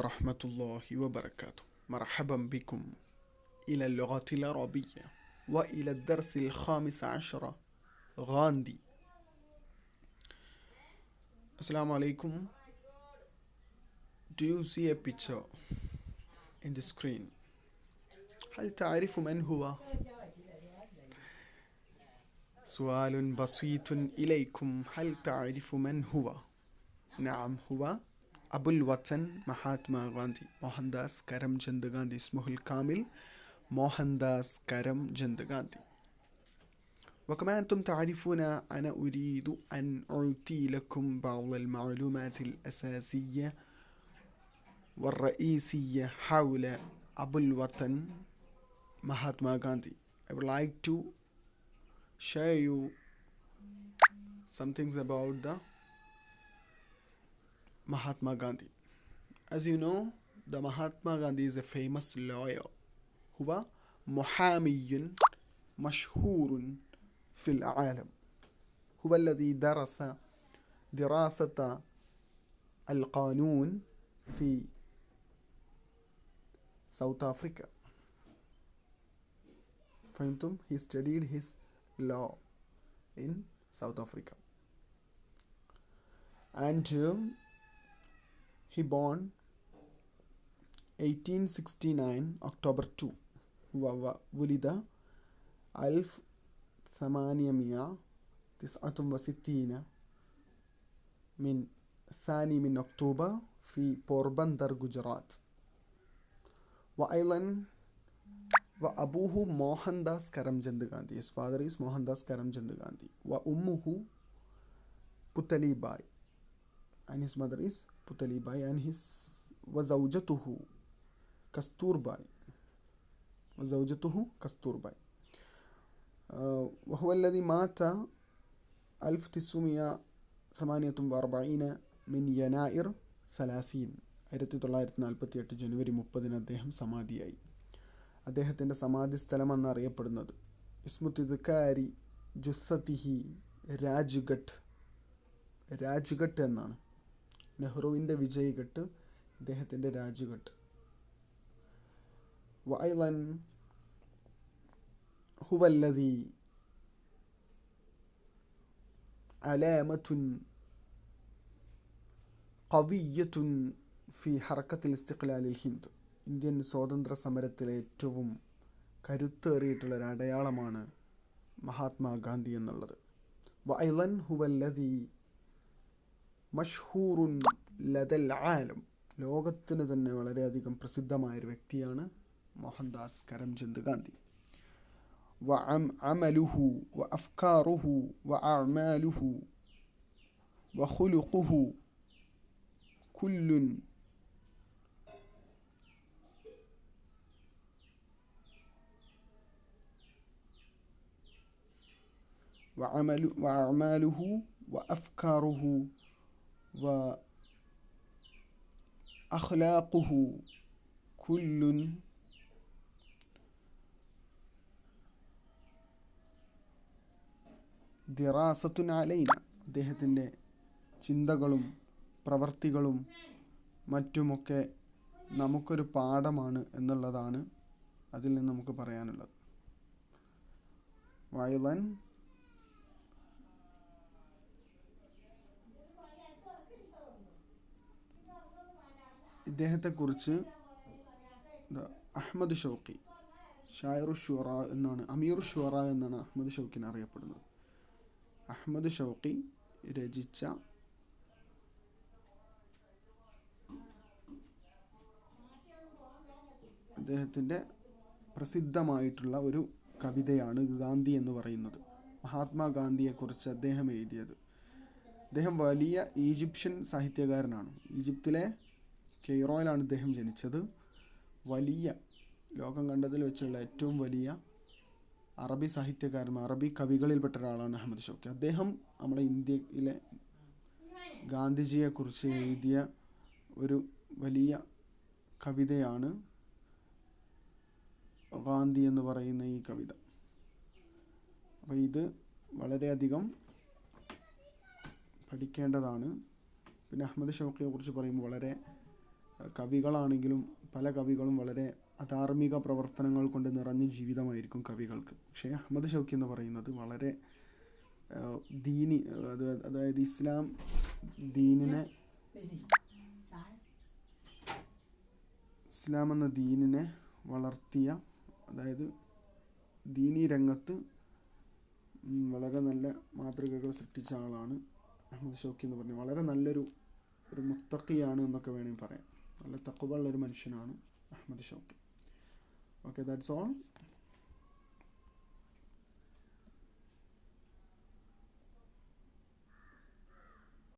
ورحمة الله وبركاته. مرحبا بكم إلى اللغة العربية وإلى الدرس الخامس عشر. غاندي. Assalamu alaikum. Do you see a picture in the screen? هل تعرف من هو؟ سؤال بسيط إليكم. هل تعرف من هو؟ نعم، هو أبو الوطن مهاتما غاندي، موهنداس كرمچند غاندي. اسمه الكامل موهنداس كرمچند غاندي. وكما أنتم تعرفون، أنا أريد أن أعطي لكم بعض المعلومات الأساسية والرئيسية حول أبو الوطن مهاتما غاندي. I would like to share you some things about the Mahatma Gandhi. As you know, the Mahatma Gandhi is a famous lawyer. هو محامي مشهور في العالم. هو الذي درس دراسة القانون في South Africa. فهمتم؟ He studied his law in South Africa. And he born 1869 October 2. ولد 1869 من 2 أكتوبر في بوربندر جوجرات. وأيضا وأبوه موهنداس كرمچند غاندي. His father is Mohandas Karamchand Gandhi. وأمه Putali Bai, and his mother is Putali Bai, and وزوجته كستورباي. وهو الذي مات 1948 من يناير 30. 1948 ജനുവരി 30 അദ്ദേഹം സമാധിയായി. അദ്ദേഹത്തിൻ്റെ സമാധി സ്ഥലം എന്നറിയപ്പെടുന്നത് ഇസ്മുത്തിദ്കാരി ജുസ്സത്തിഹി രാജ്ഘട്ട് എന്നാണ്. നെഹ്റുവിൻ്റെ വിജയ്ഘട്ട്, അദ്ദേഹത്തിൻ്റെ Rajghat. وأيضا هو الذي علامة قوية في حركة الاستقلال الهند. Indian സ്വാതന്ത്ര്യ സമരത്തിലെ ഏറ്റവും കരുത്തേറിയിട്ടുള്ള ഒരു അടയാളമാണ് മഹാത്മാഗാന്ധി എന്നുള്ളത്. وأيضا هو الذي مشهور لدى العالم. ലോകത്തിന് തന്നെ വളരെയധികം പ്രസിദ്ധമായൊരു വ്യക്തിയാണ് മോഹൻദാസ് കരംചന്ദ് ഗാന്ധി. وعمله وأفكاره وأعماله وخلقه كل وأعماله وأفكاره وأخلاقه كل ദിറാസത്തുൻ അലൈന. അദ്ദേഹത്തിൻ്റെ ചിന്തകളും പ്രവർത്തികളും മറ്റുമൊക്കെ നമുക്കൊരു പാഠമാണ് എന്നുള്ളതാണ് അതിൽ നിന്ന് നമുക്ക് പറയാനുള്ളത്. വൈലൻ ഇദ്ദേഹത്തെക്കുറിച്ച് അഹ്മദ് ഷൗക്കി ഷായറു ഷുറ എന്നാണ്, അമീറു ഷുറ എന്നാണ് അഹ്മദ് ഷൗക്കിനെ അറിയപ്പെടുന്നത്. അഹ്മദ് ഷൗക്കി രചിച്ച അദ്ദേഹത്തിൻ്റെ പ്രസിദ്ധമായിട്ടുള്ള ഒരു കവിതയാണ് ഗാന്ധി എന്ന് പറയുന്നത്. മഹാത്മാഗാന്ധിയെക്കുറിച്ച് അദ്ദേഹം എഴുതിയത്. അദ്ദേഹം വലിയ ഈജിപ്ഷ്യൻ സാഹിത്യകാരനാണ്. ഈജിപ്തിലെ കെയ്റോയിലാണ് ഇദ്ദേഹം ജനിച്ചത്. വലിയ ലോകം കണ്ടതിൽ വെച്ചുള്ള ഏറ്റവും വലിയ അറബി സാഹിത്യകാരന്മാർ, അറബി കവികളിൽപ്പെട്ട ഒരാളാണ് അഹമ്മദ് ഷൗക്കി. അദ്ദേഹം നമ്മുടെ ഇന്ത്യയിലെ ഗാന്ധിജിയെക്കുറിച്ച് എഴുതിയ ഒരു വലിയ കവിതയാണ് ഗാന്ധി എന്ന് പറയുന്ന ഈ കവിത. അപ്പോൾ ഇത് വളരെയധികം പഠിക്കേണ്ടതാണ്. പിന്നെ അഹമ്മദ് ഷൗക്കിയെ കുറിച്ച് പറയുമ്പോൾ വളരെ കവികളാണെങ്കിലും പല കവികളും വളരെ അധാർമിക പ്രവർത്തനങ്ങൾ കൊണ്ട് നിറഞ്ഞ ജീവിതമായിരിക്കും കവികൾക്ക്. പക്ഷേ അഹമ്മദ് ഷൗക്കി എന്ന് പറയുന്നത് വളരെ ദീനി, അതായത് ഇസ്ലാം എന്ന ദീനിനെ വളർത്തിയ, അതായത് ദീനി രംഗത്ത് വളരെ നല്ല മാതൃകകൾ സൃഷ്ടിച്ച ആളാണ് അഹമ്മദ് ഷൗക്കി എന്ന് പറഞ്ഞത്. വളരെ നല്ലൊരു മുത്തഖിയാണ് എന്നൊക്കെ വേണമെങ്കിൽ പറയാം. നല്ല തഖ്വ ഉള്ളൊരു മനുഷ്യനാണ് Ahmed Shawqi. Okay, that's all.